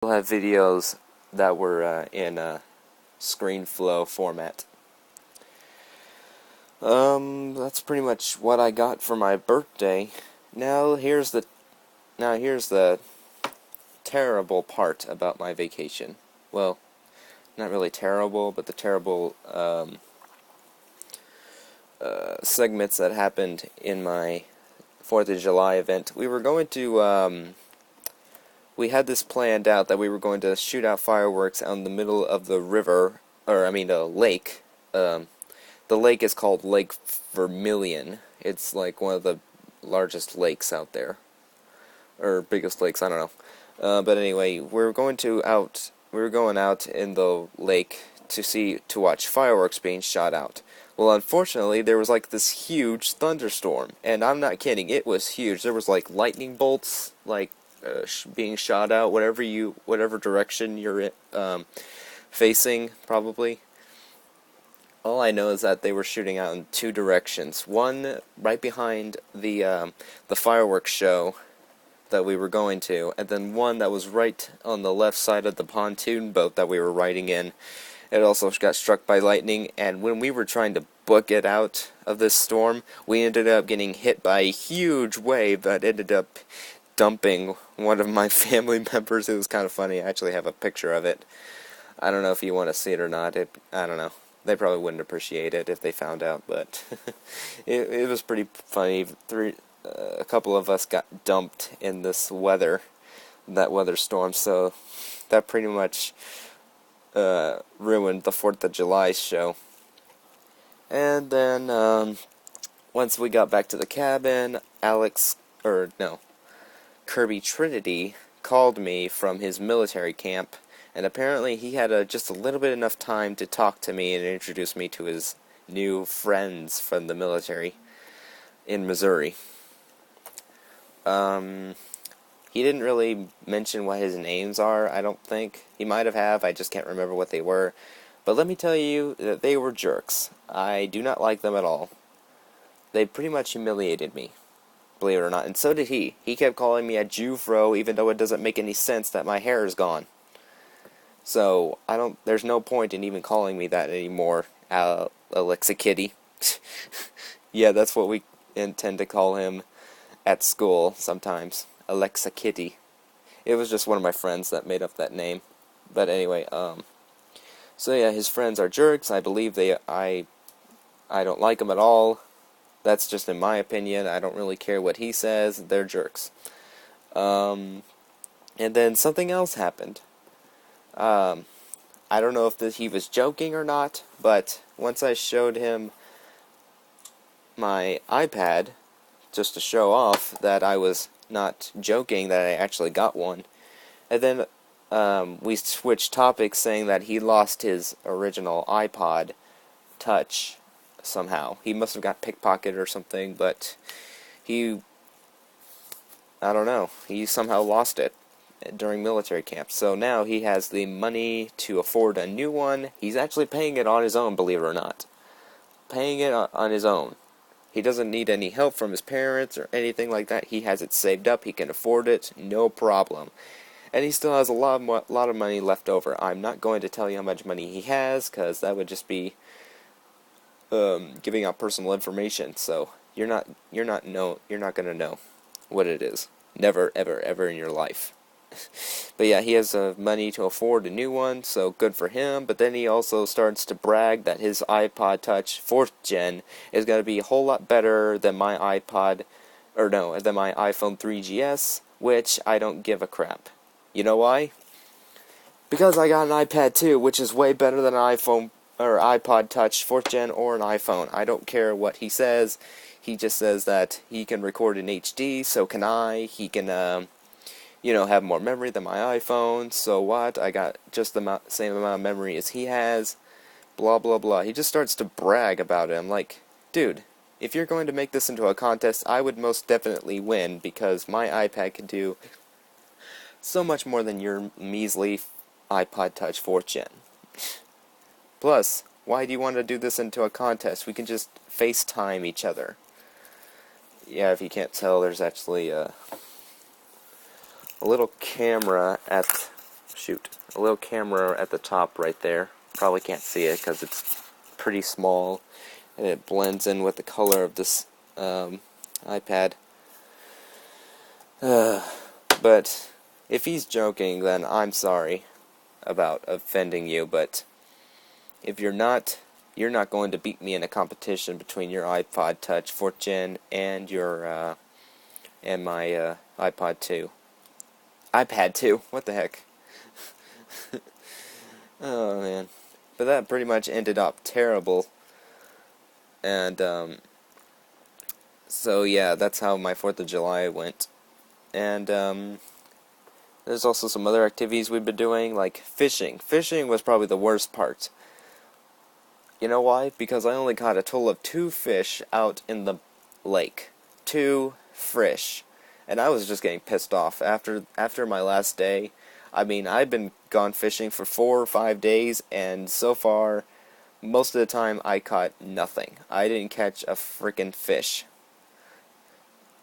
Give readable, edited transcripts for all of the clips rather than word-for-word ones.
We'll have videos that were in ScreenFlow format. That's pretty much what I got for my birthday. Now here's the terrible part about my vacation. Well, not really terrible, but the terrible segments that happened in my 4th of July event. We had this planned out that we were going to shoot out fireworks out in the middle of the river, a lake. The lake is called Lake Vermilion. It's like one of the largest lakes out there, or biggest lakes, I don't know. But anyway, we were going out in the lake to watch fireworks being shot out. Well, unfortunately, there was like this huge thunderstorm, and I'm not kidding, it was huge. There was like lightning bolts, like being shot out, whatever direction you're facing, probably. All I know is that they were shooting out in two directions. One right behind the fireworks show that we were going to, and then one that was right on the left side of the pontoon boat that we were riding in. It also got struck by lightning, and when we were trying to book it out of this storm, we ended up getting hit by a huge wave that ended up dumping one of my family members. It was kind of funny. I actually have a picture of it. I don't know if you want to see it or not. I don't know. They probably wouldn't appreciate it if they found out, but it was pretty funny. A couple of us got dumped in that weather storm, so that pretty much ruined the 4th of July show. And then, once we got back to the cabin, Kirby Trinity called me from his military camp, and apparently he had just a little bit enough time to talk to me and introduce me to his new friends from the military in Missouri. He didn't really mention what his names are, I don't think. He might have, I just can't remember what they were. But let me tell you that they were jerks. I do not like them at all. They pretty much humiliated me, believe it or not, and so did he. He kept calling me a Jufro, even though it doesn't make any sense that my hair is gone. So, there's no point in even calling me that anymore, Alexa Kitty. Yeah, that's what we intend to call him at school sometimes. Alexa Kitty. It was just one of my friends that made up that name. But anyway, so yeah, his friends are jerks. I believe I don't like them at all. That's just in my opinion. I don't really care what he says. They're jerks. And then something else happened. I don't know if he was joking or not, but once I showed him my iPad, just to show off that I was not joking, that I actually got one, and then we switched topics, saying that he lost his original iPod Touch somehow. He must have got pickpocketed or something, but I don't know, he somehow lost it during military camp. So now he has the money to afford a new one. He's actually paying it on his own, believe it or not. Paying it on his own. He doesn't need any help from his parents or anything like that. He has it saved up. He can afford it. No problem. And he still has a lot of money left over. I'm not going to tell you how much money he has, because that would just be giving out personal information. So you're not going to know what it is. Never, ever, ever in your life. But yeah, he has money to afford a new one, so good for him. But then he also starts to brag that his iPod Touch 4th Gen is going to be a whole lot better than my iPhone 3GS, which I don't give a crap. You know why? Because I got an iPad 2, which is way better than an iPod Touch 4th Gen or an iPhone. I don't care what he says. He just says that he can record in HD, so can I. He can have more memory than my iPhone, so what? I got just the same amount of memory as he has, blah, blah, blah. He just starts to brag about it. I'm like, dude, if you're going to make this into a contest, I would most definitely win, because my iPad can do so much more than your measly iPod Touch 4th Gen. Plus, why do you want to do this into a contest? We can just FaceTime each other. Yeah, if you can't tell, there's actually a little camera at a little camera at the top right there. Probably can't see it because it's pretty small, and it blends in with the color of this iPad. But if he's joking, then I'm sorry about offending you, but if you're not going to beat me in a competition between your iPod Touch 4th Gen and your and my iPod 2. iPad 2, what the heck? Oh man. But that pretty much ended up terrible. And so yeah, that's how my 4th of July went. And there's also some other activities we've been doing, like fishing. Fishing was probably the worst part. You know why? Because I only caught a total of 2 fish out in the lake. 2 fish. And I was just getting pissed off after my last day. I mean, I've been gone fishing for 4 or 5 days, and so far, most of the time, I caught nothing. I didn't catch a freaking fish.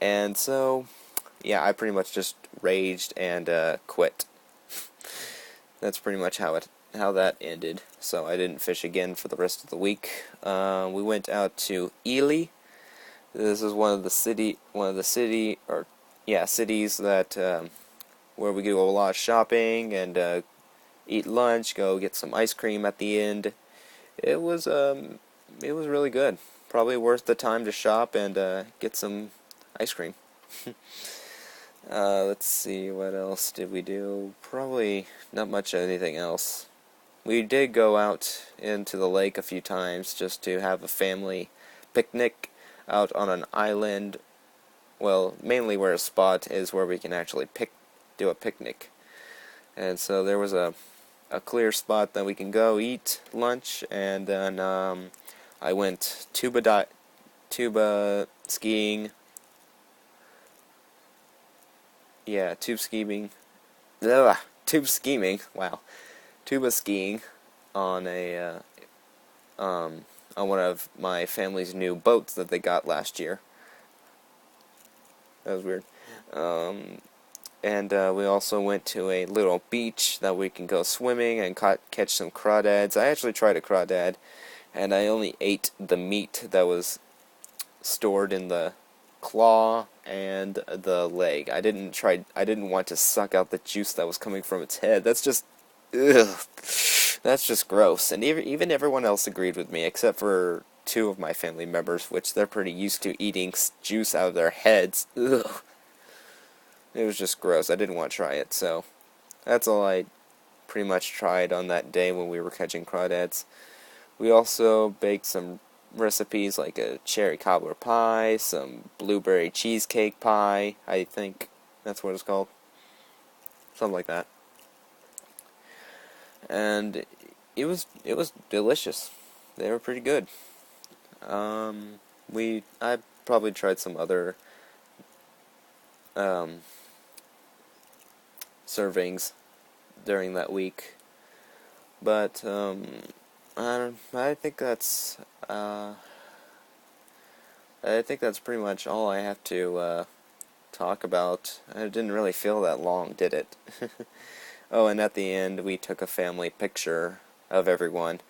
And so, yeah, I pretty much just raged and quit. That's pretty much how that ended. So I didn't fish again for the rest of the week. We went out to Ely. This is one of the cities that where we do a lot of shopping and eat lunch, go get some ice cream at the end. It was really good. Probably worth the time to shop and get some ice cream. Let's see, what else did we do? Probably not much of anything else. We did go out into the lake a few times just to have a family picnic out on an island. Well, mainly where a spot is where we can actually do a picnic. And so there was a clear spot that we can go eat lunch, and then I went tuba skiing. Yeah, tube skiing. Ugh, tube skiing. Wow, tuba skiing on on one of my family's new boats that they got last year. That was weird. And we also went to a little beach that we can go swimming and catch some crawdads. I actually tried a crawdad, and I only ate the meat that was stored in the claw and the leg. I didn't want to suck out the juice that was coming from its head. That's just, ugh. That's just gross. And even everyone else agreed with me, except for 2 of my family members, which they're pretty used to eating juice out of their heads. Ugh. It was just gross. I didn't want to try it, so that's all I pretty much tried on that day when we were catching crawdads. We also baked some recipes like a cherry cobbler pie, some blueberry cheesecake pie, I think that's what it's called. Something like that. And it was delicious. They were pretty good. I probably tried some other servings during that week, but I think that's pretty much all I have to talk about. It didn't really feel that long, did it? Oh, and at the end we took a family picture of everyone.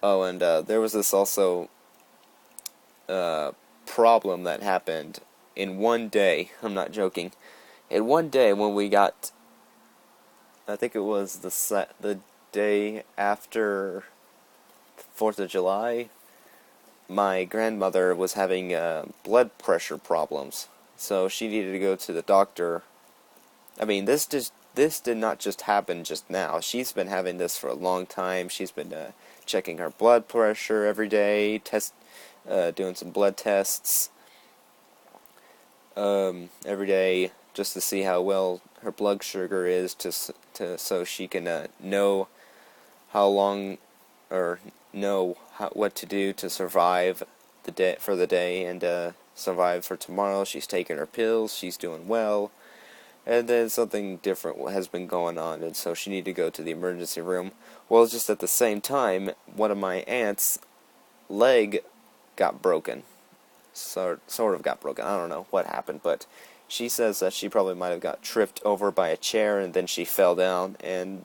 Oh, and there was this also problem that happened in one day. I'm not joking. In one day when we got, I think it was the day after 4th of July, my grandmother was having blood pressure problems, so she needed to go to the doctor. I mean, this did not just happen just now. She's been having this for a long time. She's been checking her blood pressure every day, doing some blood tests every day just to see how well her blood sugar is, so she can know how long or know what to do to survive the day and survive for tomorrow. She's taking her pills. She's doing well. And then something different has been going on, and so she needed to go to the emergency room. Well, just at the same time, one of my aunt's leg got broken. Sort of got broken. I don't know what happened, but She says that she probably might have got tripped over by a chair and then she fell down, and